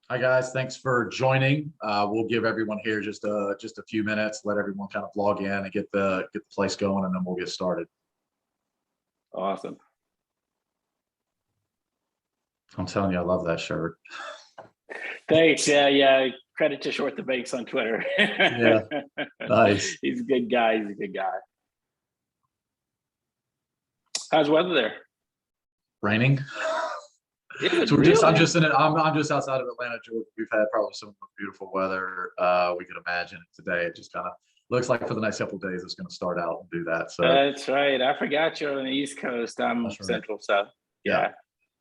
Hi guys, thanks for joining. We'll give everyone here just a few minutes, let everyone kind of log in and get the place going, and then we'll get started. Awesome. I'm telling you, I love that shirt. Thanks. Yeah. Credit to Short the Banks on Twitter. Yeah, nice. He's a good guy. He's a good guy. How's the weather there? Raining. So I'm just outside of Atlanta, Georgia. We've had probably some of the most beautiful weather we could imagine today. It just kind of looks like for the next couple of days it's going to start out and do that. So that's right. I forgot you're on the East Coast. I'm right. Central, so yeah.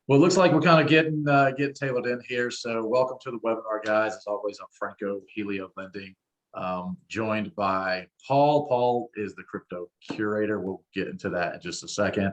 Well, it looks like we're kind of getting tailored in here. So welcome to the webinar, guys. As always, I'm Franco, Helio Lending, joined by Paul. Paul is the Crypto Curator. We'll get into that in just a second.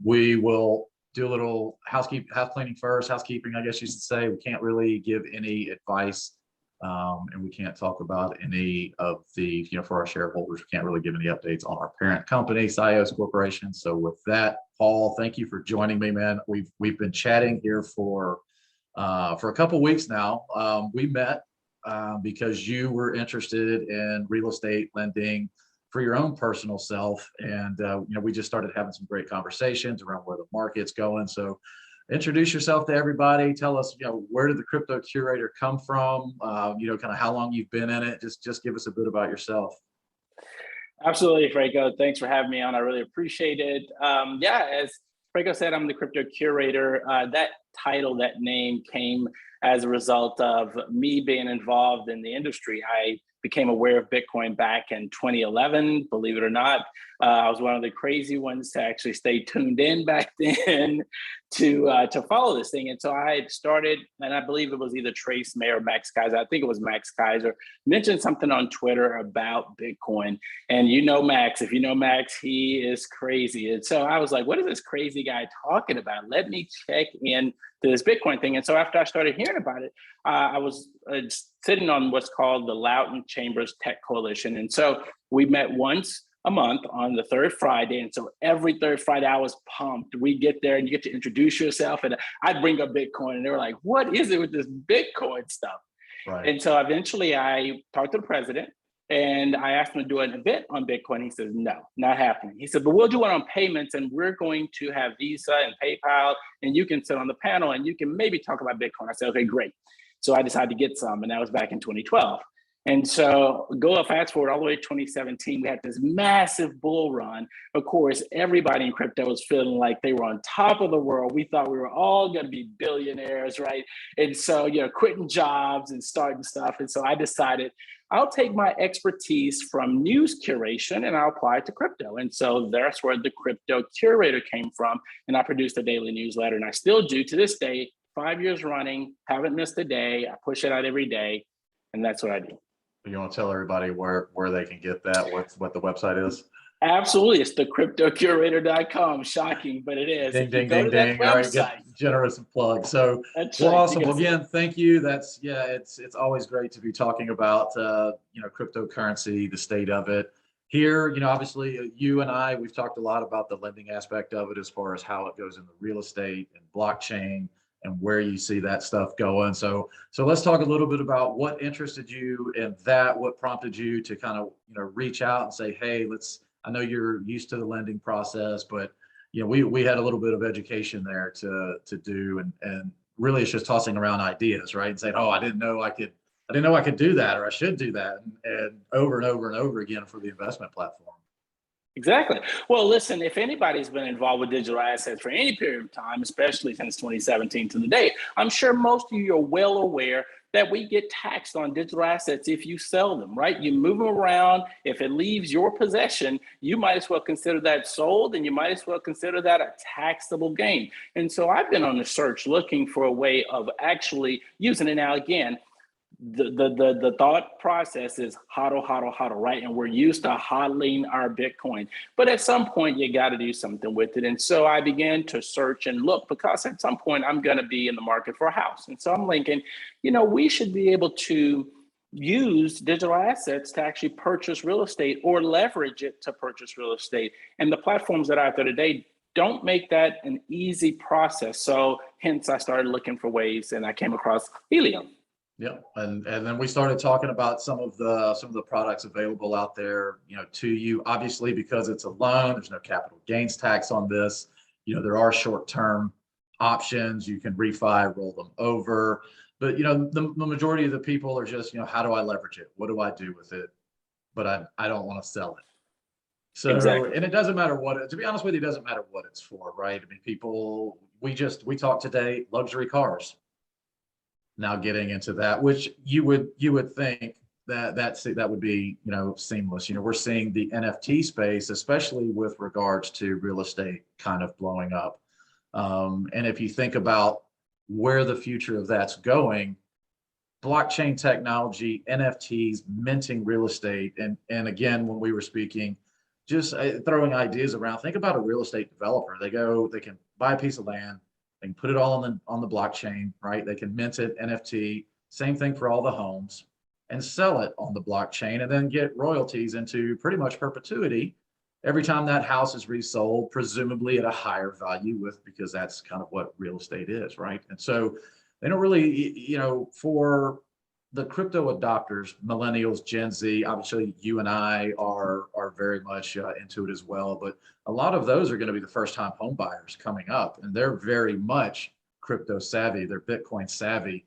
We will do a little house cleaning first, housekeeping, I guess you should say. We can't really give any advice, and we can't talk about any of the, for our shareholders, we can't really give any updates on our parent company, Sios Corporation. So with that, Paul, thank you for joining me, man. We've been chatting here for a couple of weeks now. We met because you were interested in real estate lending for your own personal self, and we just started having some great conversations around where the market's going. So introduce yourself to everybody. Tell us, where did the Crypto Curator come from? Kind of how long you've been in it. Just give us a bit about yourself. Absolutely, Franco. Thanks for having me on. I really appreciate it. As Franco said, I'm the Crypto Curator. That title, that name came as a result of me being involved in the industry. I became aware of Bitcoin back in 2011, believe it or not. I was one of the crazy ones to actually stay tuned in back then to follow this thing. And so I had started, and I believe it was either Trace May or Max Kaiser. I think it was Max Kaiser, mentioned something on Twitter about Bitcoin. And Max, if you know Max, he is crazy. And so I was like, what is this crazy guy talking about? Let me check in to this Bitcoin thing. And so after I started hearing about it, I was sitting on what's called the Loudoun Chambers Tech Coalition. And so we met once a month on the third Friday. And so every third Friday I was pumped. We get there and you get to introduce yourself, and I'd bring up Bitcoin and they were like, what is it with this Bitcoin stuff? Right. And so eventually I talked to the president and I asked him to do an event on Bitcoin. He says, no, not happening. He said, but we'll do one on payments, and we're going to have Visa and PayPal, and you can sit on the panel and you can maybe talk about Bitcoin. I said, okay, great. So I decided to get some, and that was back in 2012. And so fast forward all the way to 2017, we had this massive bull run. Of course, everybody in crypto was feeling like they were on top of the world. We thought we were all going to be billionaires, right? And so, quitting jobs and starting stuff. And so I decided I'll take my expertise from news curation and I'll apply it to crypto. And so that's where the Crypto Curator came from. And I produced a daily newsletter, and I still do to this day, 5 years running, haven't missed a day. I push it out every day, and that's what I do. You want to tell everybody where they can get that, what the website is? Absolutely. It's thecryptocurator.com. Shocking, but it is. Ding, ding, ding, ding. All right, get generous plug. So awesome. Well, again, thank you. It's always great to be talking about cryptocurrency, the state of it. Here, obviously you and I, we've talked a lot about the lending aspect of it as far as how it goes into real estate and blockchain and where you see that stuff going. So let's talk a little bit about what interested you in that, what prompted you to kind of, reach out and say, hey, I know you're used to the lending process, but we had a little bit of education there to do, and really it's just tossing around ideas, right? And saying, oh, I didn't know I could do that, or I should do that, and over and over and over again for the investment platform. Exactly. Well, listen, if anybody's been involved with digital assets for any period of time, especially since 2017 to the date, I'm sure most of you are well aware that we get taxed on digital assets if you sell them, right? You move them around. If it leaves your possession, you might as well consider that sold, and you might as well consider that a taxable gain. And so I've been on the search looking for a way of actually using it. Now, again, the thought process is hodl, right? And we're used to hodling our Bitcoin. But at some point, you got to do something with it. And so I began to search and look, because at some point, I'm going to be in the market for a house. And so I'm thinking, we should be able to use digital assets to actually purchase real estate or leverage it to purchase real estate. And the platforms that are out there today don't make that an easy process. So hence I started looking for ways and I came across Helio. Yeah, and then we started talking about some of the products available out there, to you. Obviously, because it's a loan, there's no capital gains tax on this. There are short-term options. You can refi, roll them over. But the majority of the people are just, how do I leverage it? What do I do with it? But I don't want to sell it. So, Exactly. and it doesn't matter to be honest with you, it doesn't matter what it's for, right? I mean, we talked today, luxury cars. Now getting into that, which you would think that would be, seamless. We're seeing the NFT space, especially with regards to real estate, kind of blowing up. And if you think about where the future of that's going, blockchain technology, NFTs, minting real estate, and again, when we were speaking, just throwing ideas around. Think about a real estate developer. They can buy a piece of land, they can put it all on the blockchain, right? They can mint it, NFT. Same thing for all the homes, and sell it on the blockchain, and then get royalties into pretty much perpetuity every time that house is resold, presumably at a higher value, because that's kind of what real estate is, right? And so they don't really, for the crypto adopters, millennials, Gen Z, obviously you and I are very much into it as well, but a lot of those are going to be the first time home buyers coming up, and they're very much crypto savvy, they're Bitcoin savvy.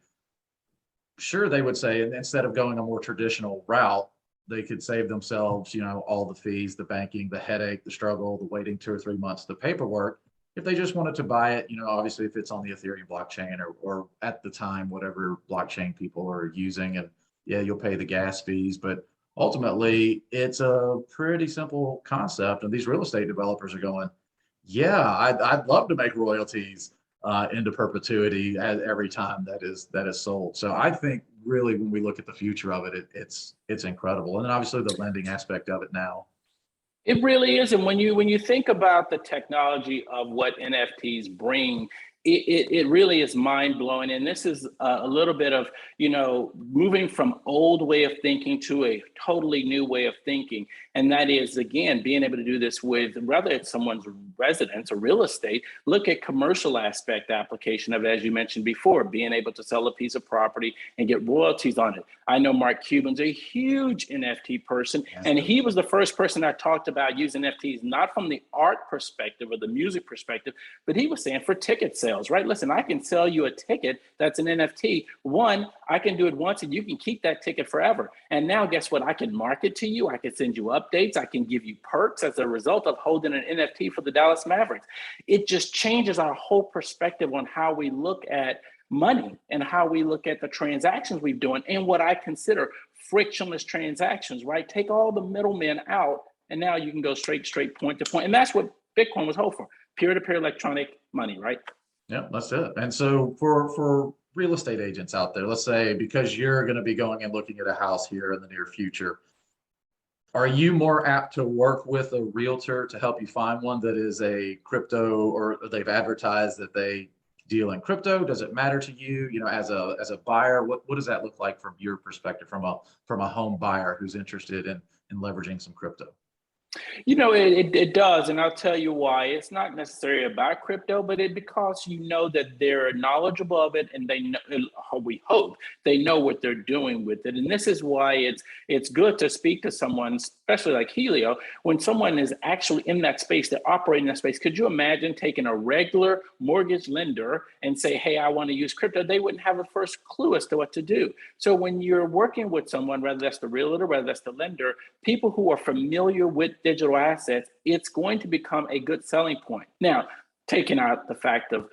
Sure, they would say, and instead of going a more traditional route, they could save themselves, all the fees, the banking, the headache, the struggle, the waiting 2 or 3 months, the paperwork. If they just wanted to buy it, obviously if it's on the Ethereum blockchain or at the time, whatever blockchain people are using, and yeah, you'll pay the gas fees, but ultimately it's a pretty simple concept. And these real estate developers are going, yeah, I'd love to make royalties into perpetuity every time that is sold. So I think really when we look at the future of it, it's incredible. And then obviously the lending aspect of it now. It really is. And when you think about the technology of what NFTs bring, it really is mind blowing. And this is a little bit of, moving from old way of thinking to a totally new way of thinking. And that is, again, being able to do this with, whether it's someone's residence or real estate, look at commercial aspect application of it, as you mentioned before, being able to sell a piece of property and get royalties on it. I know Mark Cuban's a huge NFT person, and he was the first person I talked about using NFTs, not from the art perspective or the music perspective, but he was saying for ticket sales, right? Listen, I can sell you a ticket that's an NFT. One, I can do it once and you can keep that ticket forever. And now guess what? I can market to you. I can send you updates. I can give you perks as a result of holding an NFT for the Dallas Mavericks. It just changes our whole perspective on how we look at money and how we look at the transactions we've done and what I consider frictionless transactions, right? Take all the middlemen out and now you can go straight point to point. And that's what Bitcoin was hoped for, peer-to-peer electronic money, right? Yeah, that's it. And so for real estate agents out there, let's say, because you're going to be going and looking at a house here in the near future, are you more apt to work with a realtor to help you find one that is a crypto, or they've advertised that they deal in crypto? Does it matter to you, as a buyer? What does that look like from your perspective, from a home buyer who's interested in leveraging some crypto? It does, and I'll tell you why. It's not necessarily about crypto, but because that they're knowledgeable of it, and they know, we hope they know what they're doing with it. And this is why it's good to speak to someone, especially like Helio, when someone is actually in that space, they're operating in that space. Could you imagine taking a regular mortgage lender and say, hey, I want to use crypto? They wouldn't have the first clue as to what to do. So when you're working with someone, whether that's the realtor, whether that's the lender, people who are familiar with digital assets, it's going to become a good selling point. Now, taking out the fact of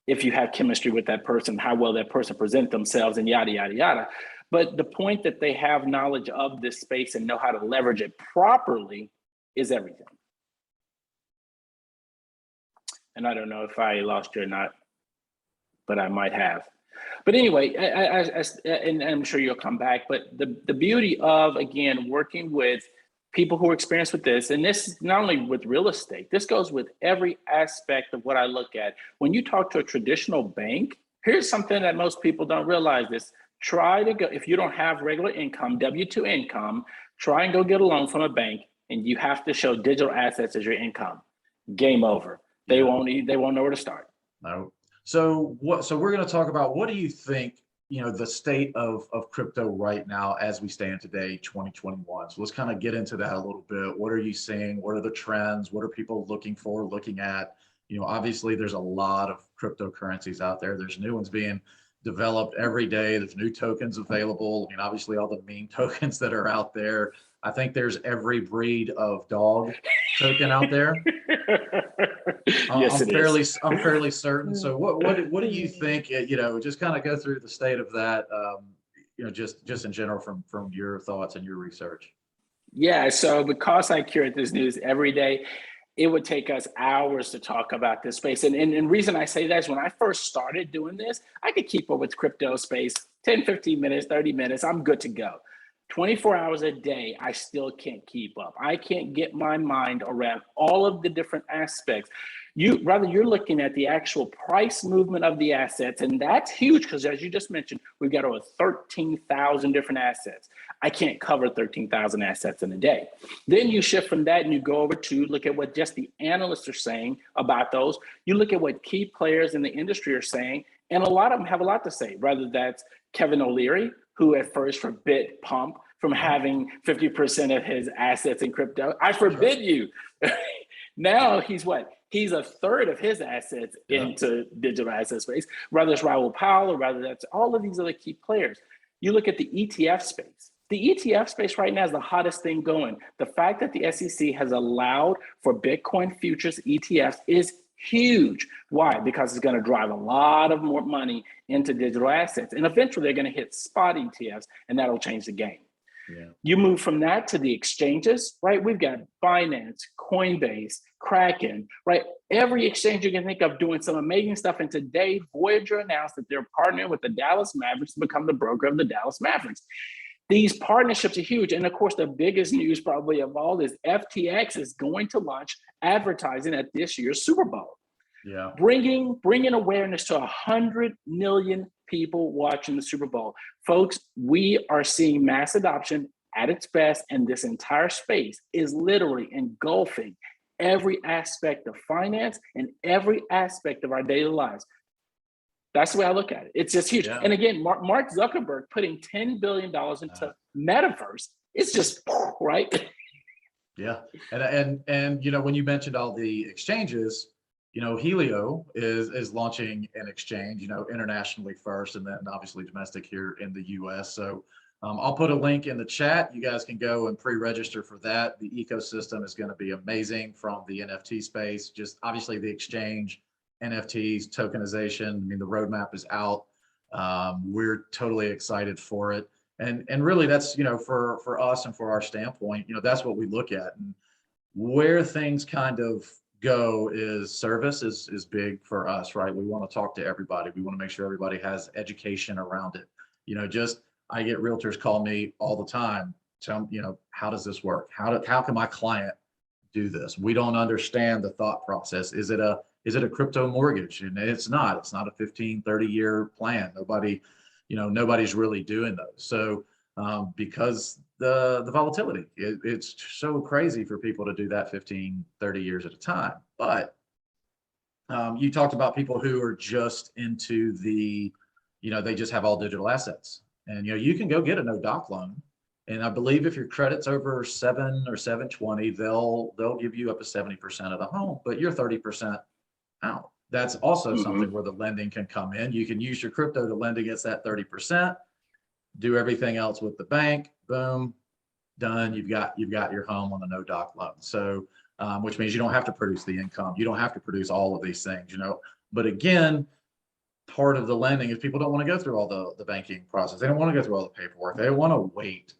if you have chemistry with that person, how well that person present themselves and yada, yada, yada. But the point that they have knowledge of this space and know how to leverage it properly is everything. And I don't know if I lost you or not, but I might have. But anyway, and I'm sure you'll come back, but the beauty of, again, working with people who are experienced with this, and this is not only with real estate, this goes with every aspect of what I look at. When you talk to a traditional bank, here's something that most people don't realize this. Try to go, if you don't have regular income, W-2 income, try and go get a loan from a bank, and you have to show digital assets as your income. Game over. They won't know where to start. No. So we're going to talk about, what do you think, the state of crypto right now as we stand today, 2021. So let's kind of get into that a little bit. What are you seeing? What are the trends? What are people looking for, looking at? Obviously there's a lot of cryptocurrencies out there. There's new ones being developed every day. There's new tokens available. I mean, obviously all the meme tokens that are out there. I think there's every breed of dog token out there. Yes, it is. I'm fairly certain. So what do you think? Just kind of go through the state of that. Just in general from your thoughts and your research. Yeah, so because I curate this news every day, it would take us hours to talk about this space. And reason I say that is when I first started doing this, I could keep up with crypto space 10, 15 minutes, 30 minutes, I'm good to go. 24 hours a day, I still can't keep up. I can't get my mind around all of the different aspects. You're looking at the actual price movement of the assets, and that's huge because as you just mentioned, we've got over 13,000 different assets. I can't cover 13,000 assets in a day. Then you shift from that and you go over to look at what just the analysts are saying about those. You look at what key players in the industry are saying, and a lot of them have a lot to say, whether that's Kevin O'Leary, who at first forbid Pump from having 50% of his assets in crypto. I forbid you. Now he's what? He's a third of his assets into digital asset space, whether it's Raoul Powell or whether that's all of these other key players. You look at the ETF space. The ETF space right now is the hottest thing going. The fact that the SEC has allowed for Bitcoin futures ETFs is huge. Why? Because it's going to drive a lot of more money into digital assets. And eventually they're going to hit spot ETFs, and that'll change the game. Yeah. You move from that to the exchanges, right? We've got Binance, Coinbase, Kraken, right? Every exchange you can think of doing some amazing stuff. And today, Voyager announced that they're partnering with the Dallas Mavericks to become the broker of the Dallas Mavericks. These partnerships are huge. And of course, the biggest news probably of all is FTX is going to launch advertising at this year's Super Bowl. Yeah. Bringing awareness to 100 million people watching the Super Bowl. Folks, we are seeing mass adoption at its best, and this entire space is literally engulfing every aspect of finance and every aspect of our daily lives. That's the way I look at it. It's just huge. Yeah. And again, Mark Zuckerberg putting $10 billion into metaverse, it's just right. Yeah. And when you mentioned all the exchanges, Helio is launching an exchange, internationally first, and then obviously domestic here in the US. So I'll put a link in the chat. You guys can go and pre-register for that. The ecosystem is going to be amazing, from the NFT space, just obviously the exchange, NFTs, tokenization. I mean, the roadmap is out. We're totally excited for it. And really that's, for us and for our standpoint, that's what we look at. And where things kind of go is service is big for us, right? We want to talk to everybody. We want to make sure everybody has education around it. I get realtors call me all the time. Tell them, how does this work? How can my client do this? We don't understand the thought process. Is it a crypto mortgage? And it's not a 15, 30-year plan. Nobody's really doing those. So because the volatility, it's so crazy for people to do that 15, 30 years at a time. But you talked about people who are just into the, they just have all digital assets. And, you can go get a no-doc loan. And I believe if your credit's over 7 or 720, they'll give you up to 70% of the home, but you're 30% out. That's also something where the lending can come in. You can use your crypto to lend against that 30%, do everything else with the bank, boom, done. You've got your home on the no-doc loan. So, which means you don't have to produce the income. You don't have to produce all of these things, But again, part of the lending is people don't want to go through all the banking process. They don't want to go through all the paperwork. They want to wait,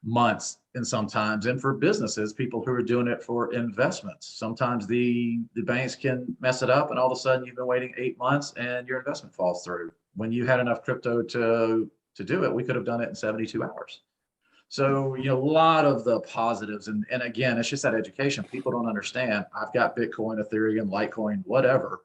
months. And sometimes, and for businesses, people who are doing it for investments, sometimes the banks can mess it up, and all of a sudden you've been waiting 8 months and your investment falls through. When you had enough crypto to do it, we could have done it in 72 hours. So, a lot of the positives, and again, it's just that education. People don't understand. I've got Bitcoin, Ethereum, Litecoin, whatever.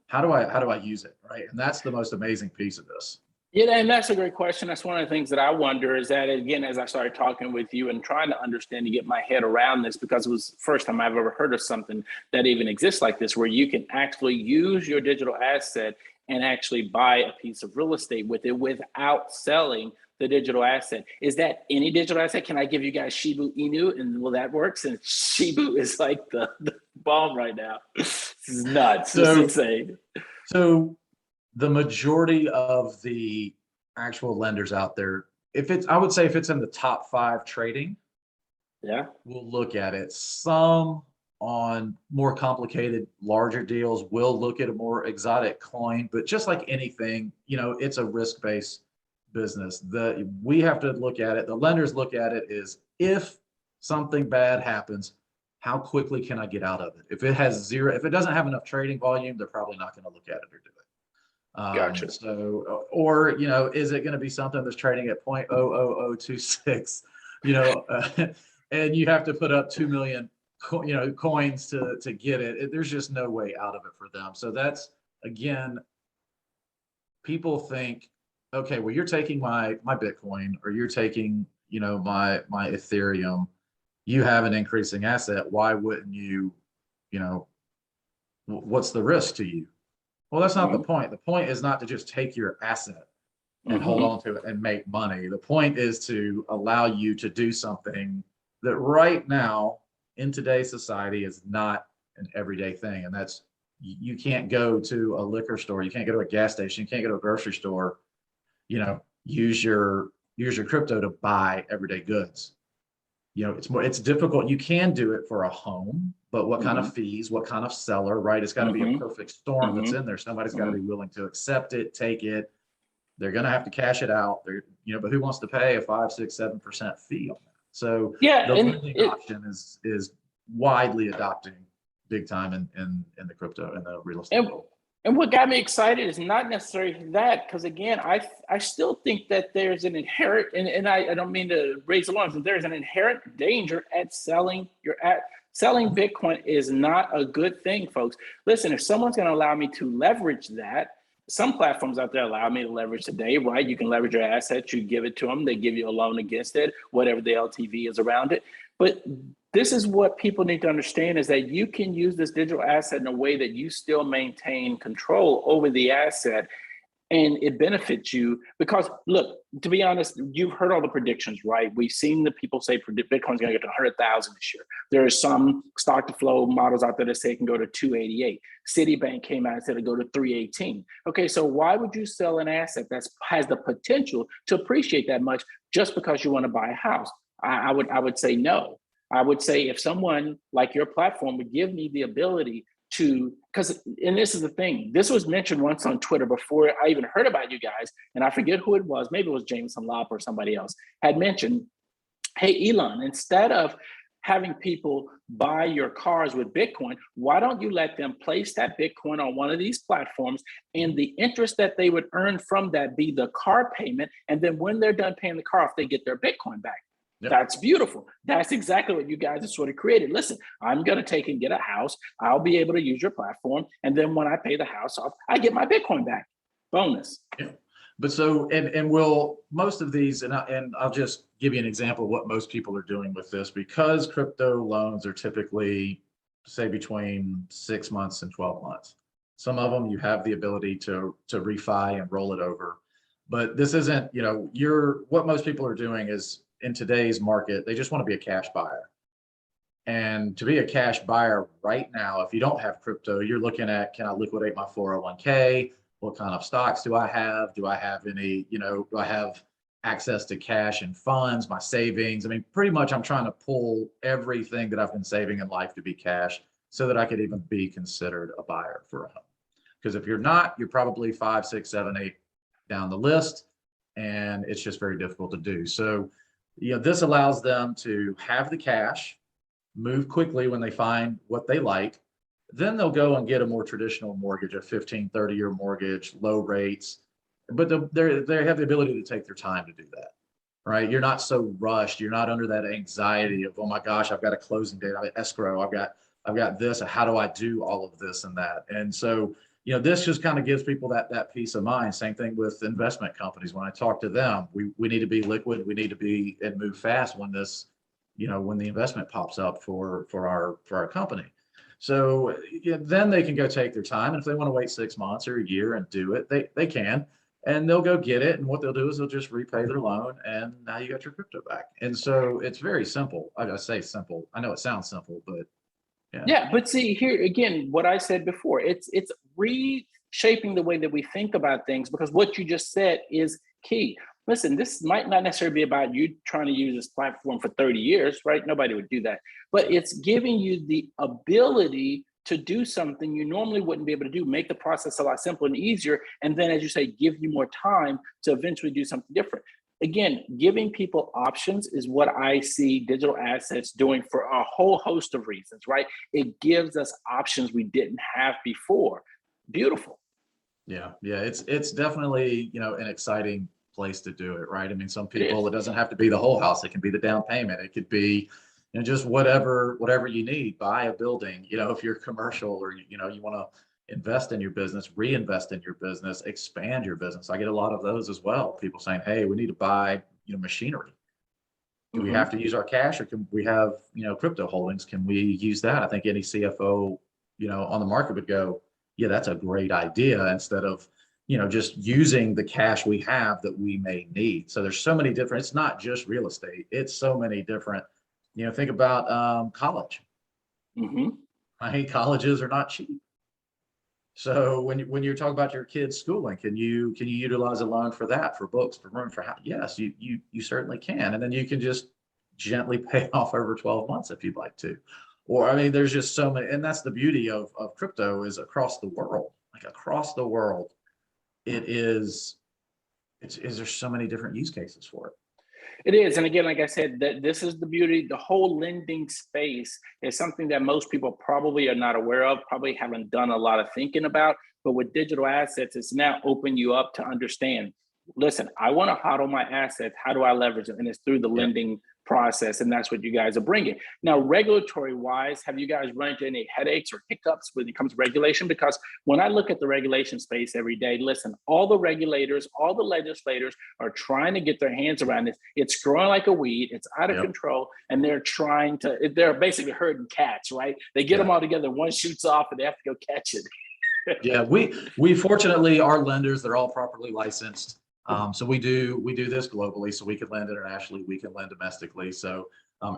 How do I use it, right? And that's the most amazing piece of this. Yeah, and that's a great question. That's one of the things that I wonder is that, again, as I started talking with you and trying to understand to get my head around this, because it was the first time I've ever heard of something that even exists like this, where you can actually use your digital asset and actually buy a piece of real estate with it without selling the digital asset. Is that any digital asset? Can I give you guys Shibu Inu and will that work? Since Shibu is like the bomb right now. This is nuts. This is So, insane. so the majority of the actual lenders out there, if it's, I would say if it's in the top 5 trading, Yeah. we'll look at it. Some on more complicated, larger deals will look at a more exotic coin, but just like anything, it's a risk-based business. We have to look at it. The lenders look at it is if something bad happens, how quickly can I get out of it? If it has zero, if it doesn't have enough trading volume, they're probably not going to look at it or do it. Gotcha. Or, is it going to be something that's trading at 0.00026, and you have to put up 2 million, coins to get it. There's just no way out of it for them. So that's, again, people think, okay, well, you're taking my Bitcoin or you're taking, my Ethereum, you have an increasing asset. Why wouldn't you, what's the risk to you? Well, that's not the Mm-hmm. point. The point is not to just take your asset and hold Mm-hmm. on to it and make money. The point is to allow you to do something that right now in today's society is not an everyday thing. And that's, you can't go to a liquor store, you can't go to a gas station, you can't go to a grocery store, use your crypto to buy everyday goods. It's difficult. You can do it for a home, but what kind Mm-hmm. of fees, what kind of seller, right? It's got to be a Mm-hmm. perfect storm that's Mm-hmm. in there. Somebody's got to Mm-hmm. be willing to accept it, take it. They're going to have to cash it out. But who wants to pay a 5, 6, 7% fee on that? So Yeah, the and lending it option is widely adopting big time in the crypto and the real estate and world. and what got me excited is not necessarily that, because again, I still think that there's an inherent, and I don't mean to raise alarms, but there's an inherent danger at selling Bitcoin is not a good thing, folks. Listen, if someone's going to allow me to leverage that, some platforms out there allow me to leverage today, right? You can leverage your assets, you give it to them, they give you a loan against it, whatever the LTV is around it. But this is what people need to understand is that you can use this digital asset in a way that you still maintain control over the asset and it benefits you because look, to be honest, you've heard all the predictions, right? We've seen the people say Bitcoin's going to get to 100,000 this year. There are some stock to flow models out there that say it can go to 288. Citibank came out and said it'll go to 318. Okay, so why would you sell an asset that has the potential to appreciate that much just because you want to buy a house? I would say no. I would say if someone like your platform would give me the ability to, because, and this is the thing, this was mentioned once on Twitter before I even heard about you guys, and I forget who it was, maybe it was Jameson Lopp or somebody else, had mentioned, hey, Elon, instead of having people buy your cars with Bitcoin, why don't you let them place that Bitcoin on one of these platforms and the interest that they would earn from that be the car payment, and then when they're done paying the car off, they get their Bitcoin back. Yep. That's beautiful. That's exactly what you guys have sort of created. Listen, I'm going to take and get a house. I'll be able to use your platform. And then when I pay the house off, I get my Bitcoin back. Bonus. Yeah. But so, and most of these, and I'll just give you an example of what most people are doing with this, because crypto loans are typically, say, between 6 months and 12 months. Some of them you have the ability to refi and roll it over. But this isn't, what most people are doing is in today's market, they just want to be a cash buyer. And to be a cash buyer right now, if you don't have crypto, you're looking at, can I liquidate my 401k? What kind of stocks do I have? Do I have any, do I have access to cash and funds, my savings? I mean, pretty much I'm trying to pull everything that I've been saving in life to be cash so that I could even be considered a buyer for a home. Because if you're not, you're probably 5, 6, 7, 8 down the list, and it's just very difficult to do. So, this allows them to have the cash, move quickly when they find what they like. Then they'll go and get a more traditional mortgage, a 15, 30-year mortgage, low rates. But they have the ability to take their time to do that, right? You're not so rushed. You're not under that anxiety of, oh my gosh, I've got a closing date, I've got escrow, I've got this, how do I do all of this and that? And so, this just kind of gives people that peace of mind. Same thing with investment companies. When I talk to them, we need to be liquid. We need to be and move fast when this, when the investment pops up for our company. So then they can go take their time. And if they want to wait 6 months or a year and do it, they can, and they'll go get it. And what they'll do is they'll just repay their loan, and now you got your crypto back. And so it's very simple. I say simple. I know it sounds simple, but yeah. Yeah, but see here again, what I said before, it's reshaping the way that we think about things, because what you just said is key. Listen, this might not necessarily be about you trying to use this platform for 30 years, right? Nobody would do that. But it's giving you the ability to do something you normally wouldn't be able to do, make the process a lot simpler and easier. And then, as you say, give you more time to eventually do something different. Again, giving people options is what I see digital assets doing for a whole host of reasons, right? It gives us options we didn't have before. Beautiful. Yeah, it's definitely, an exciting place to do it, right? I mean, some people, it doesn't have to be the whole house. It can be the down payment. It could be, just whatever you need. Buy a building, if you're commercial, or, you want to invest in your business, reinvest in your business, expand your business. I get a lot of those as well. People saying, hey, we need to buy, machinery. Do we have to use our cash, or can we have, crypto holdings? Can we use that? I think any CFO, on the market would go, yeah, that's a great idea, instead of, just using the cash we have that we may need. So there's so many different, it's not just real estate. It's so many different, think about college. I hate colleges are not cheap. So when you're talking about your kids' schooling, can you utilize a loan for that, for books, for room, for house? Yes, you certainly can. And then you can just gently pay off over 12 months if you'd like to. Or, I mean, there's just so many, and that's the beauty of crypto, is across the world, there's so many different use cases for it. It is. And again, like I said, that this is the beauty. The whole lending space is something that most people probably are not aware of, probably haven't done a lot of thinking about. But with digital assets, it's now opened you up to understand, listen, I want to hodl my assets. How do I leverage them? And it's through the lending process. And that's what you guys are bringing. Now, regulatory wise, have you guys run into any headaches or hiccups when it comes to regulation? Because when I look at the regulation space every day, listen, all the regulators, all the legislators are trying to get their hands around this. It's growing like a weed. It's out of control. And they're basically herding cats, right? They get them all together. One shoots off and they have to go catch it. Yeah, we fortunately, our lenders, they're all properly licensed. So we do this globally, so we can lend internationally, we can lend domestically. So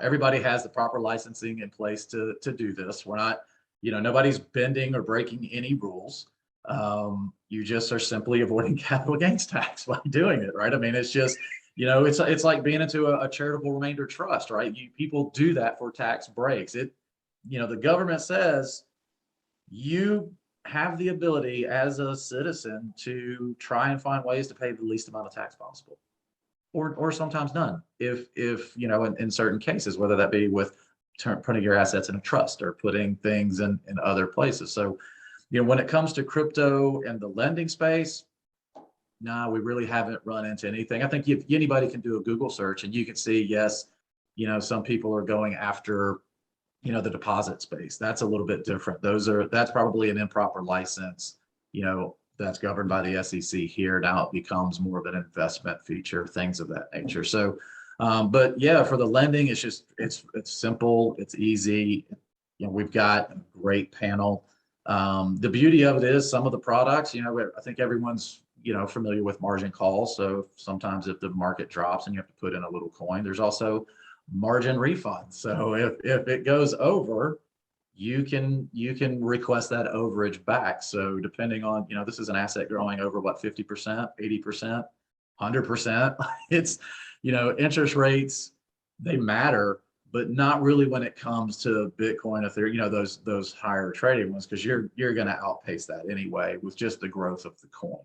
everybody has the proper licensing in place to do this. We're not, nobody's bending or breaking any rules. You just are simply avoiding capital gains tax by doing it, right? I mean, it's just, it's like being into a charitable remainder trust, right? People do that for tax breaks. The government says you have the ability as a citizen to try and find ways to pay the least amount of tax possible, or sometimes none, if in certain cases, whether that be with putting your assets in a trust or putting things in other places. So when it comes to crypto and the lending space, no, we really haven't run into anything. I think if anybody can do a Google search and you can see, yes, some people are going after the deposit space. That's a little bit different. That's probably an improper license, that's governed by the SEC here. Now it becomes more of an investment feature, things of that nature. So, but yeah, for the lending, it's simple, it's easy. We've got a great panel. The beauty of it is some of the products, I think everyone's, familiar with margin calls. So sometimes if the market drops and you have to put in a little coin, there's also margin refund. So if it goes over, you can request that overage back. So depending on, this is an asset growing over what, 50%, 80%, 100%. It's, interest rates, they matter, but not really when it comes to Bitcoin, Ethereum, those higher trading ones, because you're going to outpace that anyway with just the growth of the coin.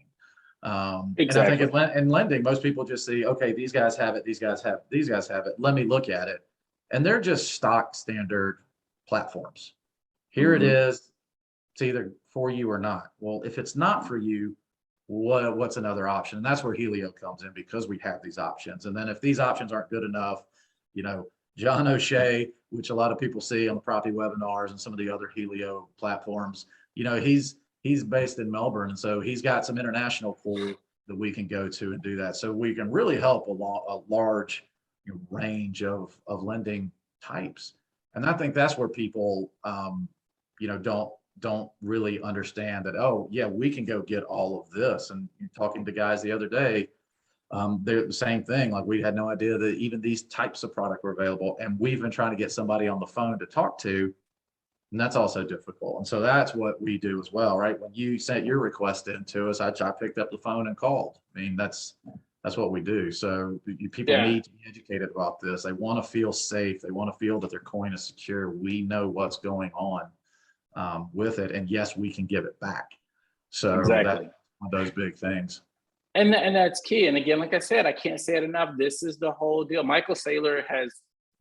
Exactly. And I think in lending, most people just see, okay, these guys have it, these guys have it. Let me look at it. And they're just stock standard platforms. Here it is. It's either for you or not. Well, if it's not for you, what's another option? And that's where Helio comes in, because we have these options. And then if these options aren't good enough, John O'Shea, which a lot of people see on the property webinars and some of the other Helio platforms, he's based in Melbourne, and so he's got some international pool that we can go to and do that. So we can really help a large range of lending types. And I think that's where people, don't really understand that, oh yeah, we can go get all of this. And talking to guys the other day, they're the same thing. Like, we had no idea that even these types of product were available. And we've been trying to get somebody on the phone to talk to, and that's also difficult. And so that's what we do as well, right? When you sent your request in to us, I picked up the phone and called. I mean, that's what we do. So people Yeah. need to be educated about this. They want to feel safe. They want to feel that their coin is secure. We know what's going on with it, and yes, we can give it back. So that's Exactly. one of those big things. And that's key. And again, like I said, I can't say it enough. This is the whole deal. Michael Saylor has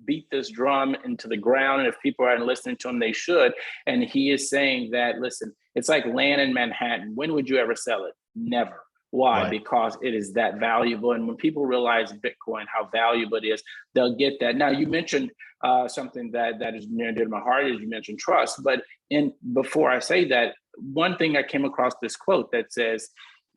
beat this drum into the ground. And if people aren't listening to him, they should. And he is saying that, listen, it's like land in Manhattan. When would you ever sell it? Never. Why? Right. Because it is that valuable. And when people realize Bitcoin, how valuable it is, they'll get that. Now, you mentioned something that is near and dear to my heart, is you mentioned trust. But before I say that, one thing I came across this quote that says,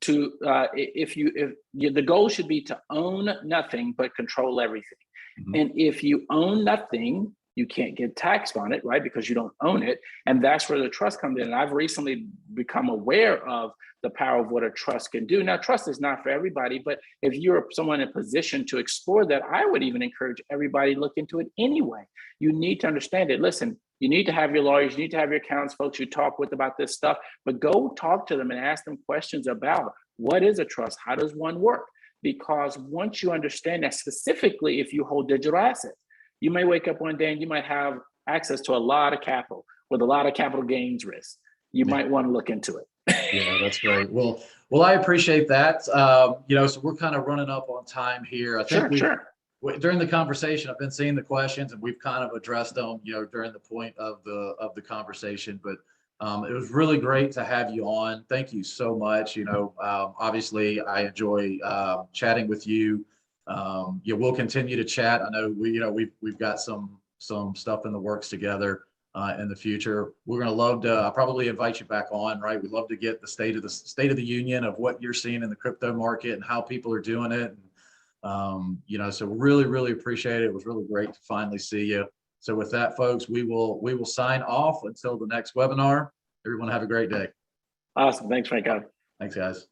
the goal should be to own nothing but control everything. Mm-hmm. And if you own nothing, you can't get taxed on it, right? Because you don't own it. And that's where the trust comes in. And I've recently become aware of the power of what a trust can do. Now, trust is not for everybody, but if you're someone in a position to explore that, I would even encourage everybody to look into it anyway. You need to understand it. Listen, you need to have your lawyers, you need to have your accounts folks you talk with about this stuff, but go talk to them and ask them questions about what is a trust? How does one work? Because once you understand that, specifically if you hold digital assets, you may wake up one day and you might have access to a lot of capital with a lot of capital gains risk. You might want to look into it. Yeah, that's great. Well, I appreciate that. So we're kind of running up on time here. I think during the conversation, I've been seeing the questions and we've kind of addressed them, during the point of the conversation, but it was really great to have you on. Thank you so much. Obviously I enjoy chatting with you. We'll continue to chat. I know we've got some stuff in the works together in the future. We're going to love to I'll probably invite you back on, right? We'd love to get the state of the union of what you're seeing in the crypto market and how people are doing it. So really, really appreciate it. It was really great to finally see you. So with that, folks, we will sign off until the next webinar. Everyone have a great day. Awesome. Thanks, Franco. Thanks, guys.